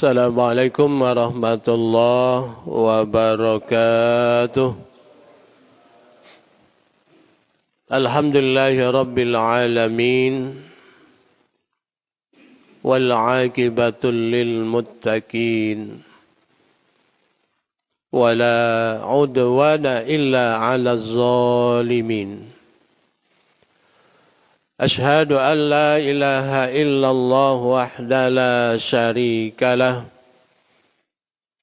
Assalamualaikum warahmatullahi wabarakatuh. Alhamdulillahi rabbil alamin. Wal aqibatu lil muttaqin. Wala udwana illa 'alal zalimin. أشهد أن لا إله إلا الله وحده لا شريك له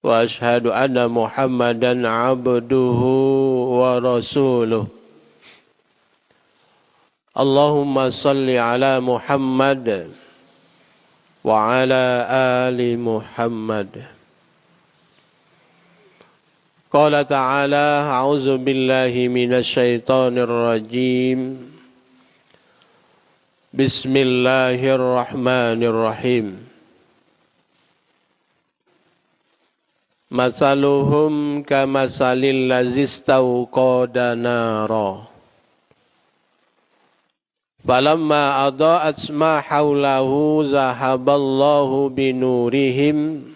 وأشهد أن محمدا عبده ورسوله اللهم صل على محمد وعلى آل محمد قال تعالى أعوذ بالله من الشيطان الرجيم Bismillahirrahmanirrahim. Mathaluhum kamathalil ladzi istawqada nara. Falamma adaa'at ma hawlahu zahaballahu binurihim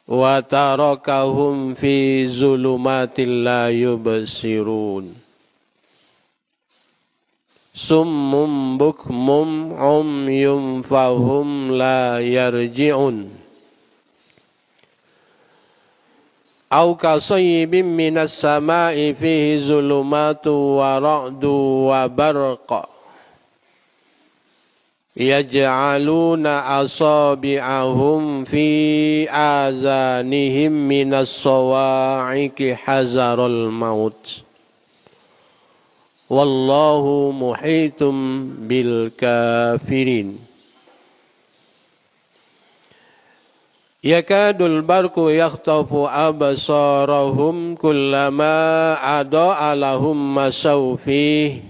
wa tarakahum fi zulumatin la yubsirun. Summum bukmum umyum fahum la yarji'un. Au kasayyibin minas sama'i fihi zulumatu wa ra'du wa barqa. Yaj'aluna asabi'ahum fi azanihim minas sawa'iqi hazarul maut. Wallahu muhitum bil kafirin. Yakadul barqu yakhtafu absarahum kullama ada'a lahum masaw fihi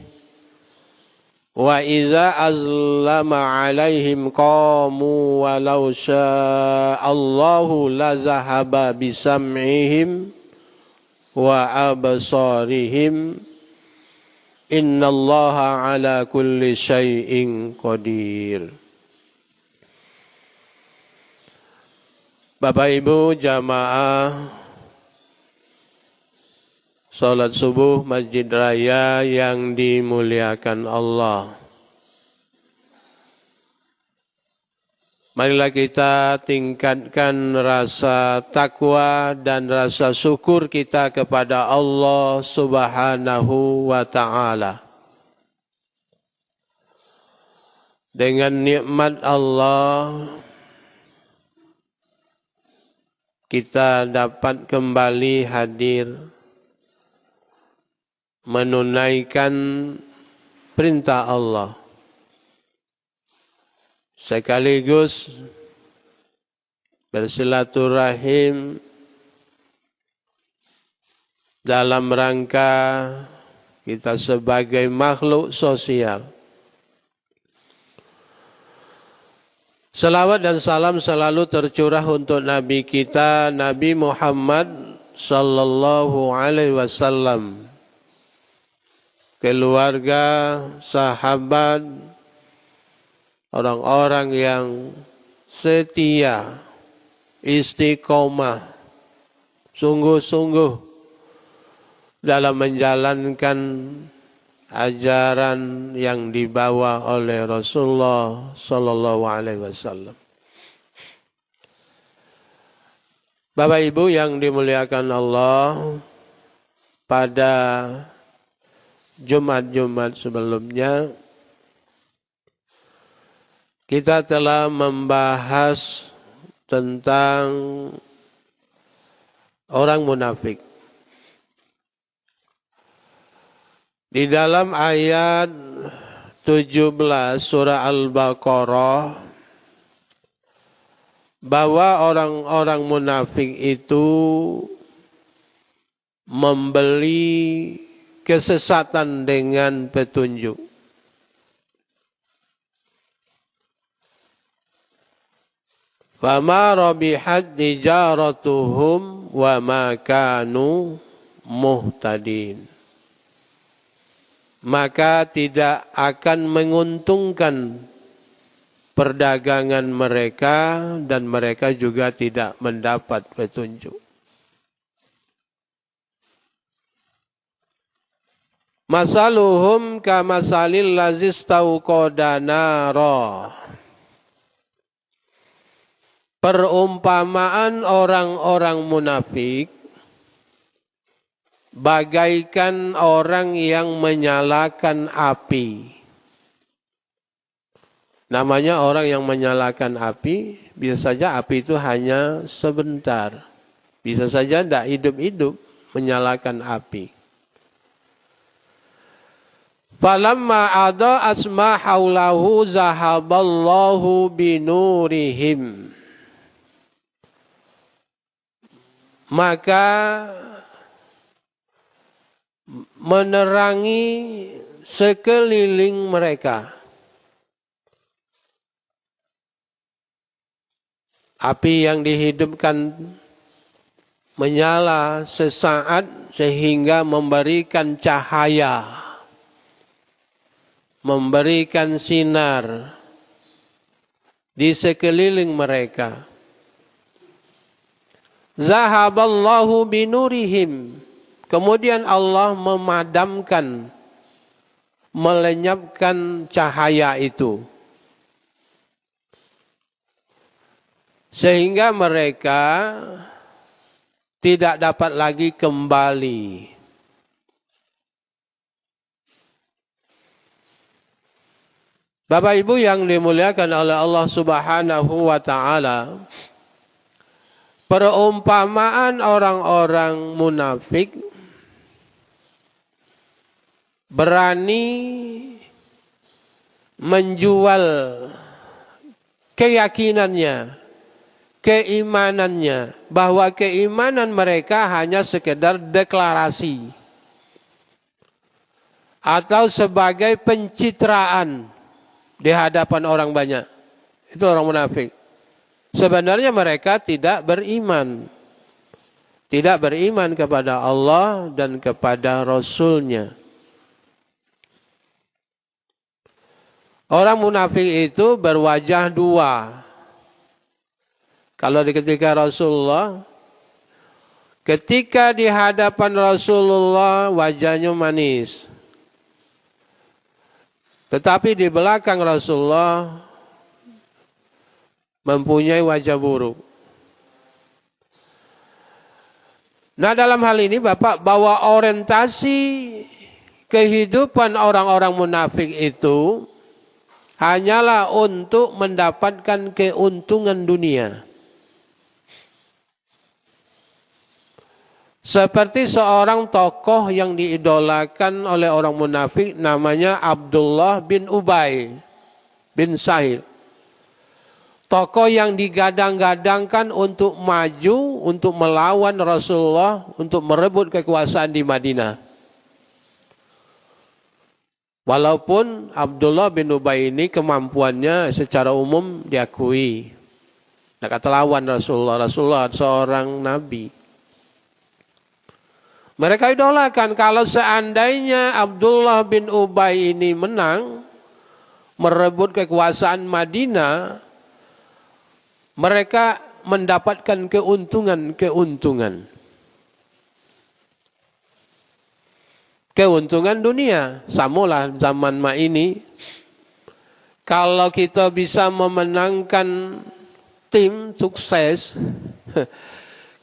wa idza azlama 'alaihim qamu walau syaa Allahu la zahaba bisam'ihim wa absarihim. Innallaha ala kulli syai'in qadir. Bapak Ibu jamaah salat subuh Masjid Raya yang dimuliakan Allah. Marilah kita tingkatkan rasa takwa dan rasa syukur kita kepada Allah Subhanahu wa ta'ala. Dengan nikmat Allah, kita dapat kembali hadir menunaikan perintah Allah. Sekaligus bersilaturahim dalam rangka kita sebagai makhluk sosial. Salawat dan salam selalu tercurah untuk Nabi kita, Nabi Muhammad sallallahu alaihi wasallam, keluarga, sahabat, orang-orang yang setia, istiqomah, sungguh-sungguh dalam menjalankan ajaran yang dibawa oleh Rasulullah sallallahu alaihi wasallam. Bapak Ibu yang dimuliakan Allah, pada Jumat-Jumat sebelumnya kita telah membahas tentang orang munafik. Di dalam ayat 17 surah Al-Baqarah, bahwa orang-orang munafik itu membeli kesesatan dengan petunjuk. Fama rabihat tijaratuhum wa ma kanu muhtadin. Maka tidak akan menguntungkan perdagangan mereka dan mereka juga tidak mendapat petunjuk. Masaluhum kamasalil lazis tauqada nara. Perumpamaan orang-orang munafik bagaikan orang yang menyalakan api. Namanya orang yang menyalakan api, bisa saja api itu hanya sebentar. Bisa saja tidak hidup-hidup menyalakan api. Falamma ada asma haulahu zahaballahu binurihim. Maka menerangi sekeliling mereka. Api yang dihidupkan menyala sesaat sehingga memberikan cahaya, memberikan sinar di sekeliling mereka. Zahaballahu binurihim. Kemudian Allah memadamkan, melenyapkan cahaya itu. Sehingga mereka tidak dapat lagi kembali. Bapak Ibu yang dimuliakan oleh Allah Subhanahu wa taala, perumpamaan orang-orang munafik berani menjual keyakinannya, keimanannya, bahwa keimanan mereka hanya sekedar deklarasi atau sebagai pencitraan di hadapan orang banyak. Itu orang munafik. Sebenarnya mereka tidak beriman. Tidak beriman kepada Allah dan kepada Rasul-Nya. Orang munafik itu berwajah dua. Kalau ketika Rasulullah, ketika di hadapan Rasulullah wajahnya manis. Tetapi di belakang Rasulullah mempunyai wajah buruk. Nah, dalam hal ini Bapak, bahwa orientasi kehidupan orang-orang munafik itu hanyalah untuk mendapatkan keuntungan dunia. Seperti seorang tokoh yang diidolakan oleh orang munafik namanya Abdullah bin Ubay bin Sahil. Tokoh yang digadang-gadangkan untuk maju, untuk melawan Rasulullah, untuk merebut kekuasaan di Madinah. Walaupun Abdullah bin Ubay ini kemampuannya secara umum diakui. Nah, kata lawan Rasulullah seorang nabi. Mereka idolakan kalau seandainya Abdullah bin Ubay ini menang, merebut kekuasaan Madinah, mereka mendapatkan keuntungan. Keuntungan dunia. Samalah zaman ini. Kalau kita bisa memenangkan tim sukses,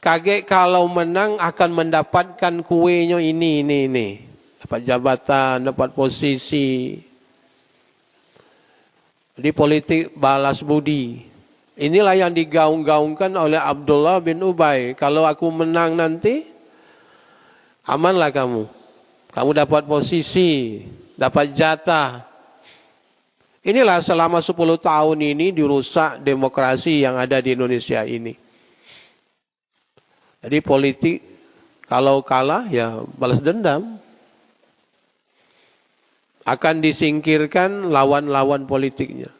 kaget kalau menang akan mendapatkan kuenya ini. Dapat jabatan, dapat posisi. Di politik balas budi. Inilah yang digaung-gaungkan oleh Abdullah bin Ubay. Kalau aku menang nanti, amanlah kamu. Kamu dapat posisi, dapat jatah. Inilah selama 10 tahun ini dirusak demokrasi yang ada di Indonesia ini. Jadi politik kalau kalah ya balas dendam. Akan disingkirkan lawan-lawan politiknya.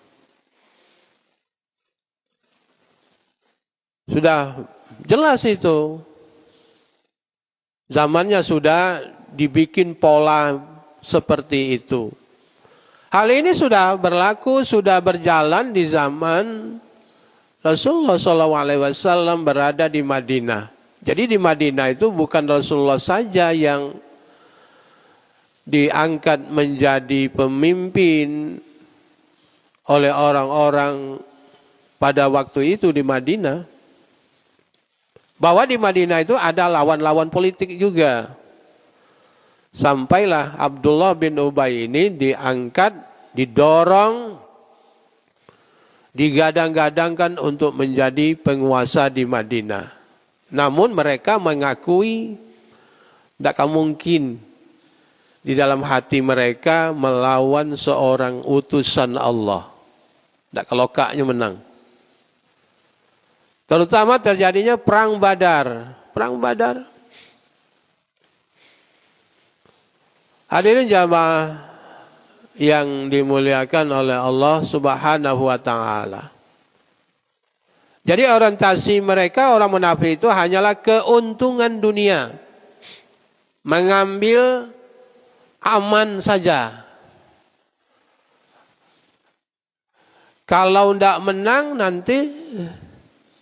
Sudah jelas itu. Zamannya sudah dibikin pola seperti itu. Hal ini sudah berlaku, sudah berjalan di zaman Rasulullah SAW berada di Madinah. Jadi di Madinah itu bukan Rasulullah saja yang diangkat menjadi pemimpin oleh orang-orang pada waktu itu di Madinah. Bahwa di Madinah itu ada lawan-lawan politik juga. Sampailah Abdullah bin Ubay ini diangkat, didorong, digadang-gadangkan untuk menjadi penguasa di Madinah. Namun mereka mengakui tidak mungkin di dalam hati mereka melawan seorang utusan Allah. Tidak kelokaknya menang. Terutama terjadinya perang Badar. Perang Badar. Hadirin jamaah yang dimuliakan oleh Allah Subhanahu wa taala. Jadi orientasi mereka orang munafik itu hanyalah keuntungan dunia. Mengambil aman saja. Kalau tidak menang nanti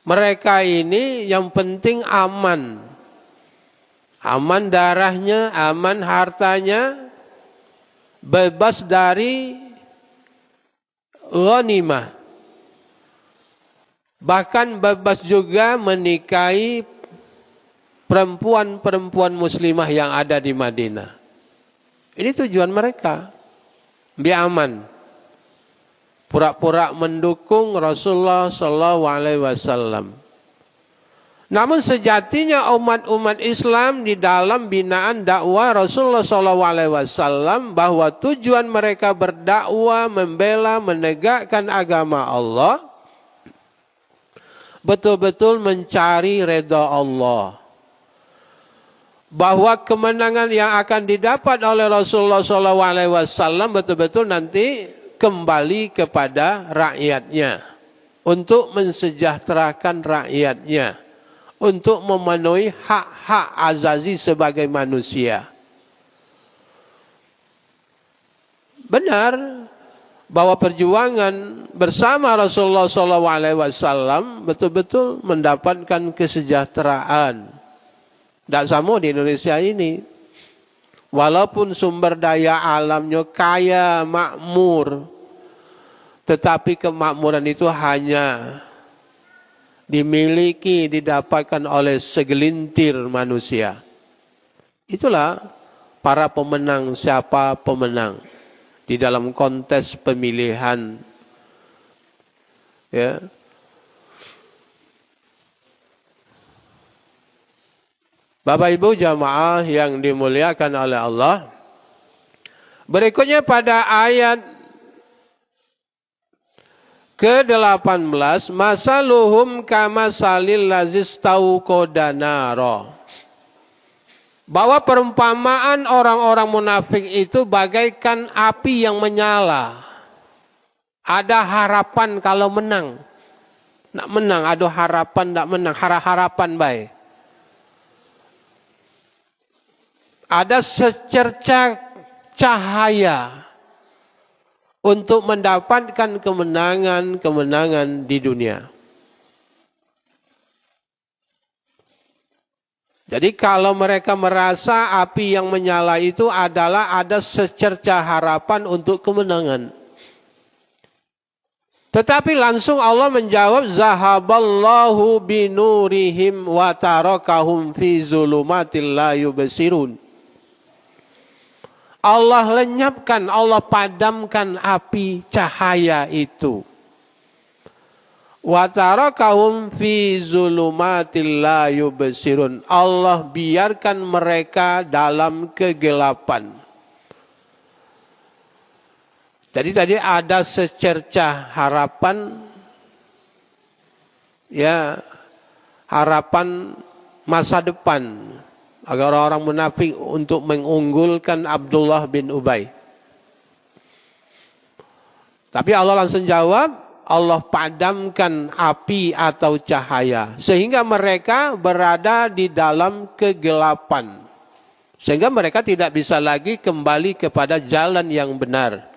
mereka ini yang penting aman. Aman darahnya, aman hartanya, bebas dari ghanimah. Bahkan bebas juga menikahi perempuan-perempuan muslimah yang ada di Madinah. Ini tujuan mereka. Biar aman. Pura-pura mendukung Rasulullah SAW. Namun sejatinya umat-umat Islam di dalam binaan dakwah Rasulullah SAW bahwa tujuan mereka berdakwah, membela, menegakkan agama Allah betul-betul mencari redha Allah. Bahwa kemenangan yang akan didapat oleh Rasulullah SAW betul-betul nanti kembali kepada rakyatnya untuk mensejahterakan rakyatnya. Untuk memenuhi hak-hak azazi sebagai manusia. Benar bahwa perjuangan bersama Rasulullah SAW betul-betul mendapatkan kesejahteraan. Tidak sama di Indonesia ini. Walaupun sumber daya alamnya kaya, makmur, tetapi kemakmuran itu hanya dimiliki, didapatkan oleh segelintir manusia. Itulah para pemenang, siapa pemenang di dalam kontes pemilihan. Ya. Bapak Ibu jamaah yang dimuliakan oleh Allah. Berikutnya pada ayat ke-18, masaluhum kamasalil lazistau kodanaro. Bahwa perumpamaan orang-orang munafik itu bagaikan api yang menyala. Ada harapan kalau menang. Nak menang, ada harapan tak menang, harapan baik. Ada secerca cahaya untuk mendapatkan kemenangan-kemenangan di dunia. Jadi kalau mereka merasa api yang menyala itu adalah ada secerca harapan untuk kemenangan. Tetapi langsung Allah menjawab, zahaballahu binurihim wa tarakahum fi zulumatil la yubsirun. Allah lenyapkan, Allah padamkan api cahaya itu. Wa tarakahum fi zulumatil la yubsirun. Allah biarkan mereka dalam kegelapan. Jadi tadi ada secerca harapan, ya, harapan masa depan agar orang munafik untuk mengunggulkan Abdullah bin Ubay. Tapi Allah langsung jawab, Allah padamkan api atau cahaya. Sehingga mereka berada di dalam kegelapan. Sehingga mereka tidak bisa lagi kembali kepada jalan yang benar.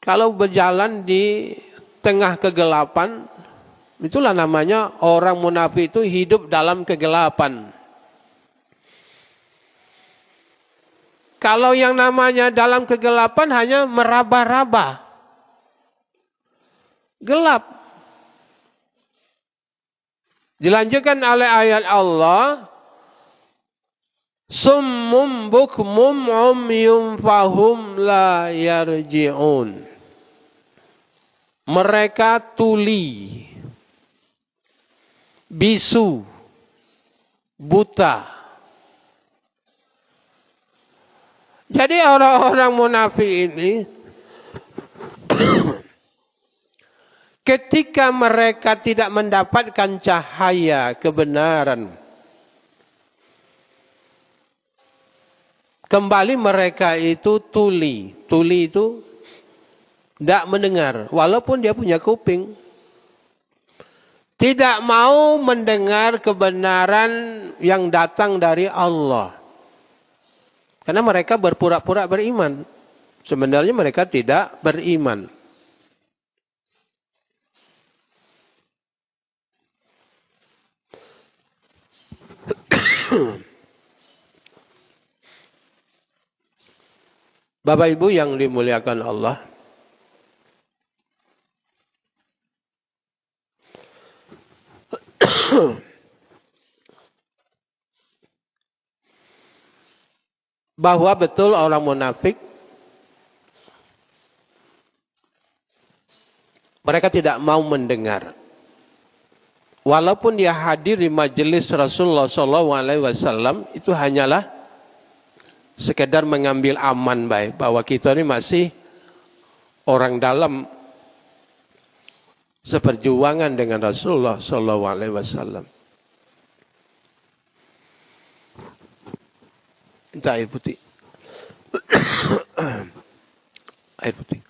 Kalau berjalan di tengah kegelapan, itulah namanya orang munafik itu hidup dalam kegelapan. Kalau yang namanya dalam kegelapan hanya meraba-raba. Gelap. Dilanjutkan oleh ayat Allah, summum bukmum umyum fahum la yarji'un. Mereka tuli, bisu, buta. Jadi orang-orang munafik ini ketika mereka tidak mendapatkan cahaya kebenaran, kembali mereka itu tuli. Tuli itu tidak mendengar, walaupun dia punya kuping. Tidak mau mendengar kebenaran yang datang dari Allah. Karena mereka berpura-pura beriman. Sebenarnya mereka tidak beriman. Bapak Ibu yang dimuliakan Allah, bahwa betul orang munafik mereka tidak mau mendengar. Walaupun dia hadir di majelis Rasulullah SAW, itu hanyalah sekedar mengambil aman baik bahwa kita ini masih orang dalam seperjuangan dengan Rasulullah SAW. Minta air putih. Air putih.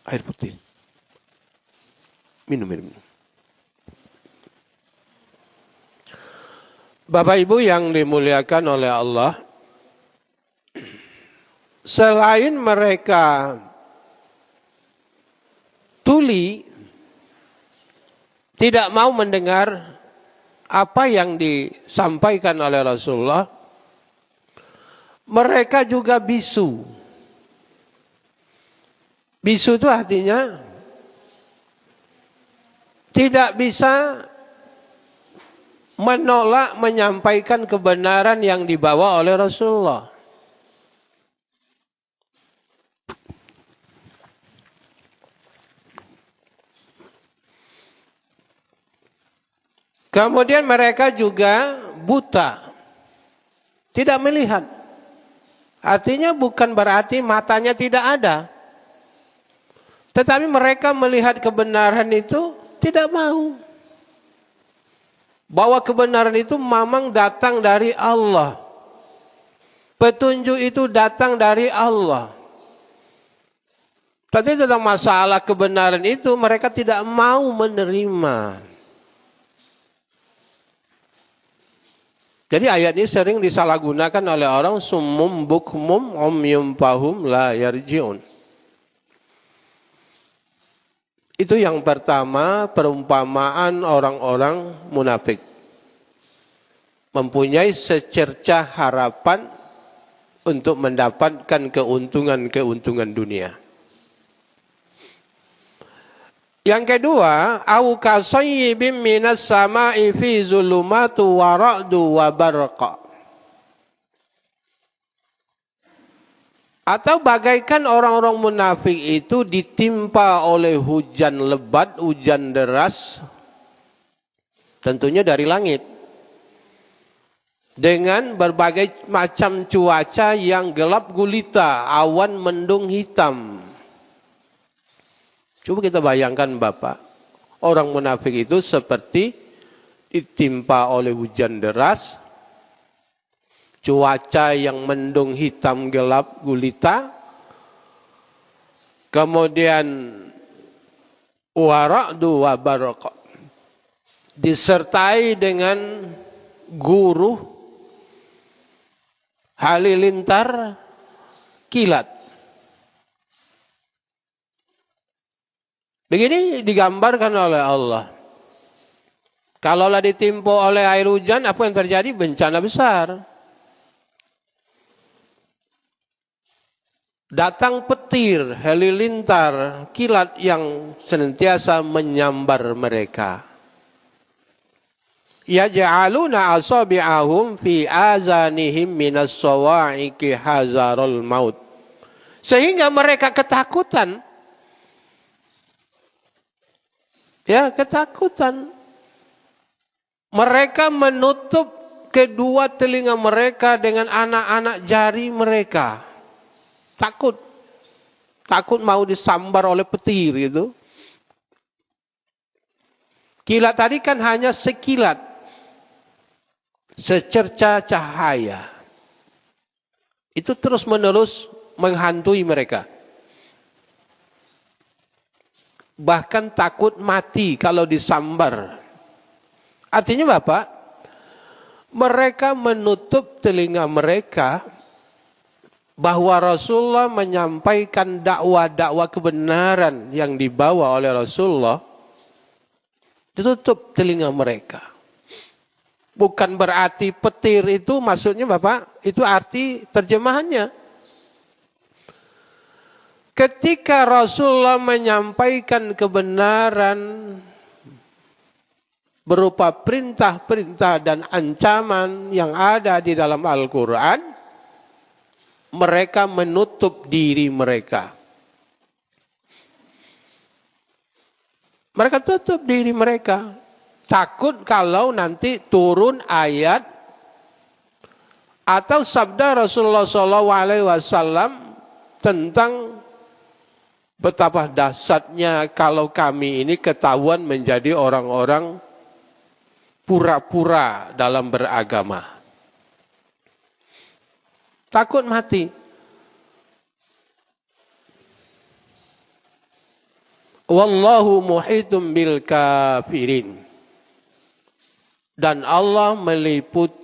Air putih. Minum. Bapak Ibu yang dimuliakan oleh Allah, selain mereka tuli, tidak mau mendengar apa yang disampaikan oleh Rasulullah, mereka juga bisu. Bisu itu artinya tidak bisa menolak menyampaikan kebenaran yang dibawa oleh Rasulullah. Kemudian mereka juga buta. Tidak melihat. Artinya bukan berarti matanya tidak ada. Tetapi mereka melihat kebenaran itu tidak mau. Bahwa kebenaran itu memang datang dari Allah. Petunjuk itu datang dari Allah. Tapi tentang masalah kebenaran itu mereka tidak mau menerima. Jadi ayat ini sering disalahgunakan oleh orang, summum bukmum umyum fahum la yarji'un. Itu yang pertama, perumpamaan orang-orang munafik. Mempunyai secercah harapan untuk mendapatkan keuntungan-keuntungan dunia. Yang kedua, au kasayyibim minas sama'i fi zulumatu wa ra'du wa barqa. Atau bagaikan orang-orang munafik itu ditimpa oleh hujan lebat, hujan deras, tentunya dari langit. Dengan berbagai macam cuaca yang gelap gulita, awan mendung hitam. Coba kita bayangkan Bapak, orang munafik itu seperti ditimpa oleh hujan deras, cuaca yang mendung hitam gelap gulita, kemudian wara'du wa barqa, disertai dengan guru halilintar kilat. Begini digambarkan oleh Allah. Kalaulah ditimpa oleh air hujan, apa yang terjadi? Bencana besar. Datang petir, halilintar, kilat yang senantiasa menyambar mereka. Yaj'aluna asabi'ahum fi azanihim minas sawa'iqi hazarul maut. Sehingga mereka ketakutan. Ya, ketakutan. Mereka menutup kedua telinga mereka dengan anak-anak jari mereka. Takut. Takut mau disambar oleh petir itu. Kilat tadi kan hanya sekilat. Secerca cahaya. Itu terus menerus menghantui mereka. Bahkan takut mati kalau disambar. Artinya Bapak, mereka menutup telinga mereka bahwa Rasulullah menyampaikan dakwah-dakwah kebenaran yang dibawa oleh Rasulullah, ditutup telinga mereka. Bukan berarti petir itu maksudnya Bapak, itu arti terjemahannya. Ketika Rasulullah menyampaikan kebenaran berupa perintah-perintah dan ancaman yang ada di dalam Al-Quran, mereka menutup diri mereka. Mereka tutup diri mereka. Takut kalau nanti turun ayat atau sabda Rasulullah SAW tentang betapa dahsyatnya kalau kami ini ketahuan menjadi orang-orang pura-pura dalam beragama. Takut mati. Wallahu muhitum bil kafirin. Dan Allah meliput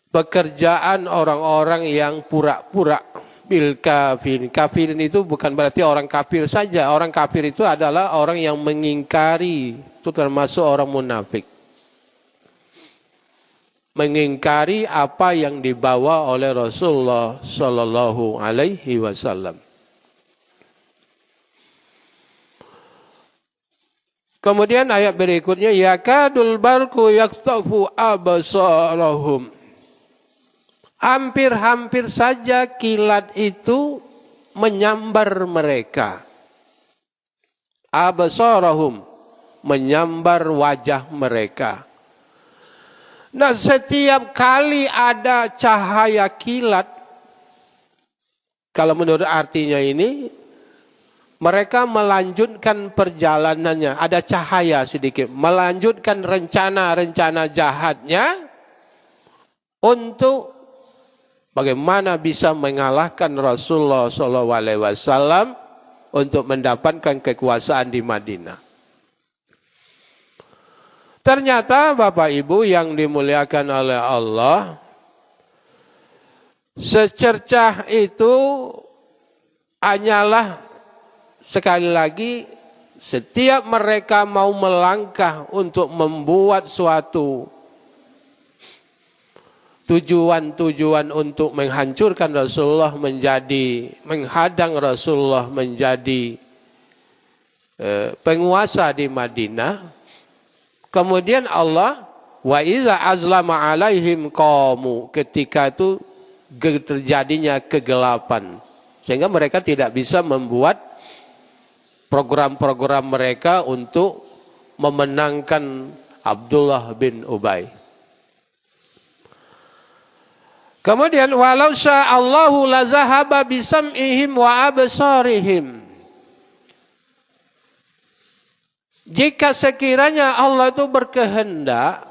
pekerjaan orang-orang yang pura-pura. Bil kafirin. Kafirin itu bukan berarti orang kafir saja. Orang kafir itu adalah orang yang mengingkari. Itu termasuk orang munafik. Mengingkari apa yang dibawa oleh Rasulullah Sallallahu Alaihi Wasallam. Kemudian ayat berikutnya, yakadul barku yaktafu absarahum. Hampir-hampir saja kilat itu menyambar mereka. Absarahum, menyambar wajah mereka. Nah, setiap kali ada cahaya kilat, kalau menurut artinya ini, mereka melanjutkan perjalanannya. Ada cahaya sedikit. Melanjutkan rencana-rencana jahatnya untuk bagaimana bisa mengalahkan Rasulullah SAW untuk mendapatkan kekuasaan di Madinah. Ternyata Bapak Ibu yang dimuliakan oleh Allah, secercah itu hanyalah sekali lagi setiap mereka mau melangkah untuk membuat suatu tujuan-tujuan untuk menghancurkan Rasulullah, menghadang Rasulullah menjadi penguasa di Madinah. Kemudian Allah, wa iza azlama alaihim qamu, ketika itu terjadinya kegelapan. Sehingga mereka tidak bisa membuat program-program mereka untuk memenangkan Abdullah bin Ubay. Kemudian walau sya'allahu lazahaba bisam'ihim wa absarihim. Jika sekiranya Allah itu berkehendak,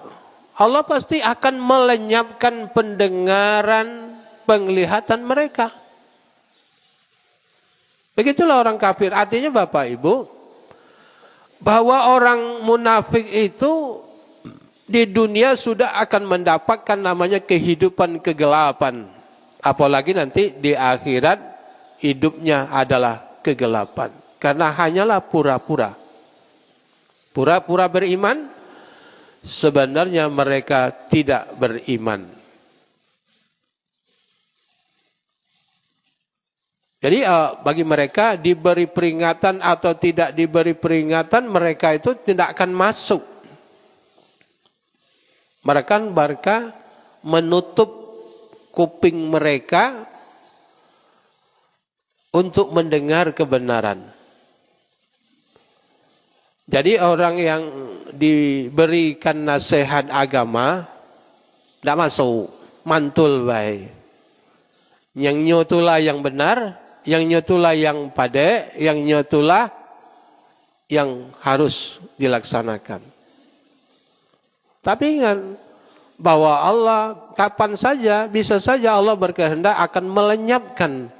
Allah pasti akan melenyapkan pendengaran, penglihatan mereka. Begitulah orang kafir. Artinya Bapak Ibu, bahwa orang munafik itu di dunia sudah akan mendapatkan namanya kehidupan kegelapan. Apalagi nanti di akhirat hidupnya adalah kegelapan. Karena hanyalah pura-pura. Pura-pura beriman, sebenarnya mereka tidak beriman. Jadi bagi mereka diberi peringatan atau tidak diberi peringatan, mereka itu tidak akan masuk. Mereka menutup kuping mereka untuk mendengar kebenaran. Jadi orang yang diberikan nasihat agama tidak masuk, mantul baik. Yang nyotulah yang benar, yang nyotulah yang pade, yang nyotulah yang harus dilaksanakan. Tapi ingat bahwa Allah kapan saja, bisa saja Allah berkehendak akan melenyapkan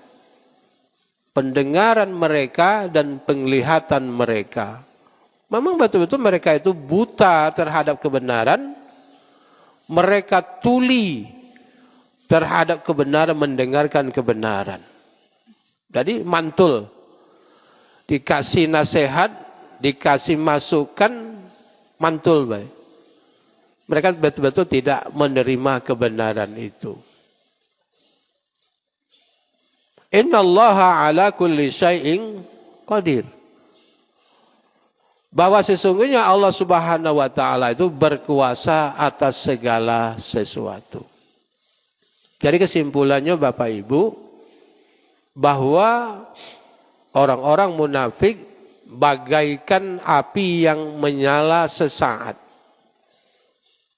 pendengaran mereka dan penglihatan mereka. Memang betul-betul mereka itu buta terhadap kebenaran, mereka tuli terhadap kebenaran, mendengarkan kebenaran. Jadi mantul, dikasih nasihat, dikasih masukan, mantul baik. Mereka betul-betul tidak menerima kebenaran itu. Innallaha ala kulli syai'in qadir. Bahwa sesungguhnya Allah Subhanahu wa taala itu berkuasa atas segala sesuatu. Jadi kesimpulannya Bapak Ibu, bahwa orang-orang munafik bagaikan api yang menyala sesaat.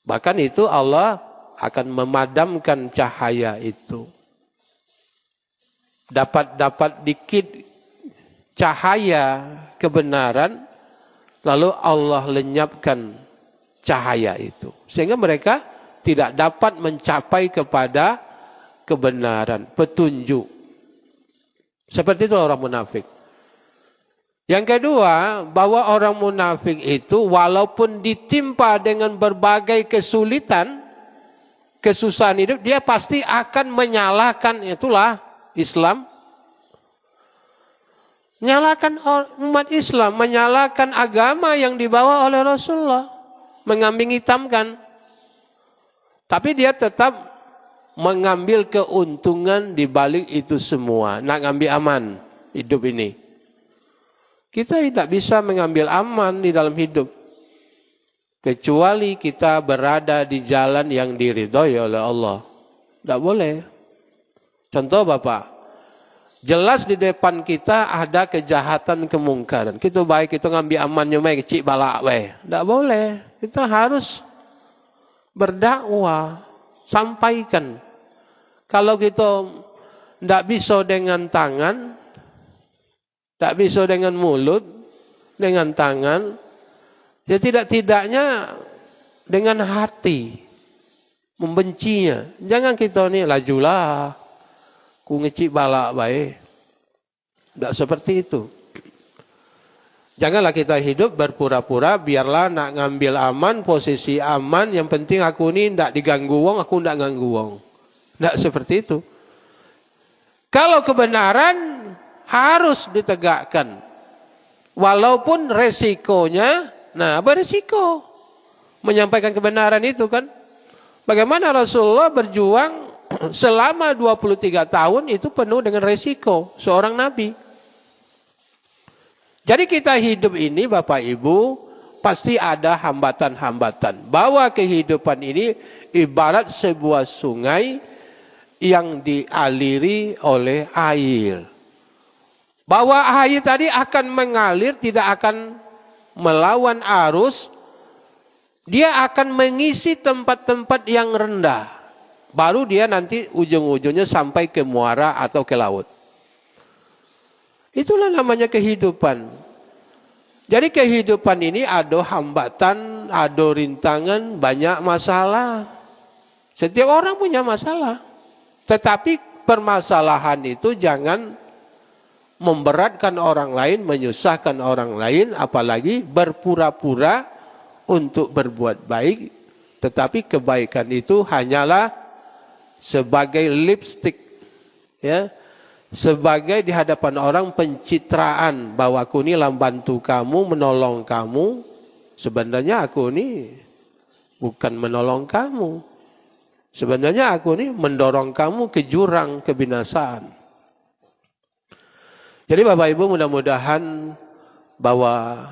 Bahkan itu Allah akan memadamkan cahaya itu. Dapat dikit cahaya kebenaran, lalu Allah lenyapkan cahaya itu. Sehingga mereka tidak dapat mencapai kepada kebenaran, petunjuk. Seperti itu orang munafik. Yang kedua, bahwa orang munafik itu walaupun ditimpa dengan berbagai kesulitan, kesusahan hidup, dia pasti akan menyalahkan, itulah Islam. Menyalahkan umat Islam, menyalahkan agama yang dibawa oleh Rasulullah, mengambing hitamkan. Tapi dia tetap mengambil keuntungan di balik itu semua, nak ngambil aman hidup ini. Kita tidak bisa mengambil aman di dalam hidup, kecuali kita berada di jalan yang diridhoi oleh Allah. Tidak boleh. Contoh Bapak, jelas di depan kita ada kejahatan kemungkaran. Kita baik kita ngambil amannya mai kecil balak weh. Tidak boleh. Kita harus berdakwah, sampaikan. Kalau kita tidak bisa dengan tangan, tak bisa dengan mulut, dengan tangan, ya tidak-tidaknya dengan hati, membencinya. Jangan kita ni lajulah, ku ngecik balak baik. Tak seperti itu. Janganlah kita hidup berpura-pura, biarlah nak ngambil aman, posisi aman, yang penting aku ni tak diganggu wong, aku tak ganggu wong. Tak seperti itu. Kalau kebenaran harus ditegakkan. Walaupun resikonya, nah beresiko. Menyampaikan kebenaran itu kan. Bagaimana Rasulullah berjuang selama 23 tahun itu penuh dengan resiko. Seorang Nabi. Jadi kita hidup ini Bapak Ibu, pasti ada hambatan-hambatan. Bahwa kehidupan ini ibarat sebuah sungai yang dialiri oleh air. Bahwa air tadi akan mengalir, tidak akan melawan arus. Dia akan mengisi tempat-tempat yang rendah. Baru dia nanti ujung-ujungnya sampai ke muara atau ke laut. Itulah namanya kehidupan. Jadi kehidupan ini ada hambatan, ada rintangan, banyak masalah. Setiap orang punya masalah. Tetapi permasalahan itu jangan memberatkan orang lain, menyusahkan orang lain, apalagi berpura-pura untuk berbuat baik, tetapi kebaikan itu hanyalah sebagai lipstick, ya, sebagai di hadapan orang pencitraan bahwa aku ini membantu kamu, menolong kamu. Sebenarnya aku ini bukan menolong kamu. Sebenarnya aku ini mendorong kamu ke jurang kebinasaan. Jadi Bapak Ibu, mudah-mudahan bahwa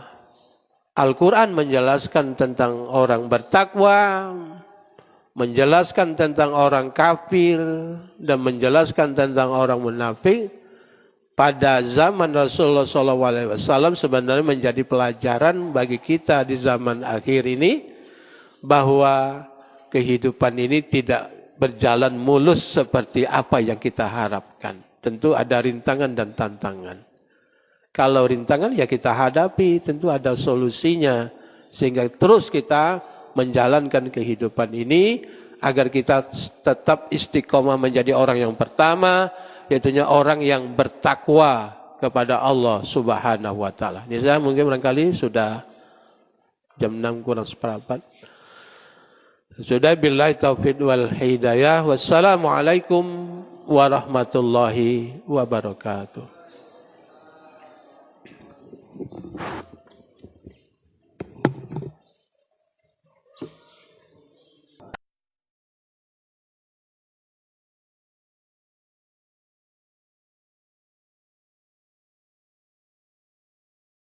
Al-Quran menjelaskan tentang orang bertakwa, menjelaskan tentang orang kafir, dan menjelaskan tentang orang munafik pada zaman Rasulullah SAW sebenarnya menjadi pelajaran bagi kita di zaman akhir ini, bahwa kehidupan ini tidak berjalan mulus seperti apa yang kita harapkan. Tentu ada rintangan dan tantangan. Kalau rintangan ya kita hadapi, tentu ada solusinya. Sehingga terus kita menjalankan kehidupan ini agar kita tetap istiqomah menjadi orang yang pertama, yaitu orang yang bertakwa kepada Allah Subhanahu wa taala. Ini saya mungkin barangkali sudah jam 6 kurang seperempat. Sudah, billahi taufiq wal hidayah. Wassalamualaikum warahmatullahi wabarakatuh.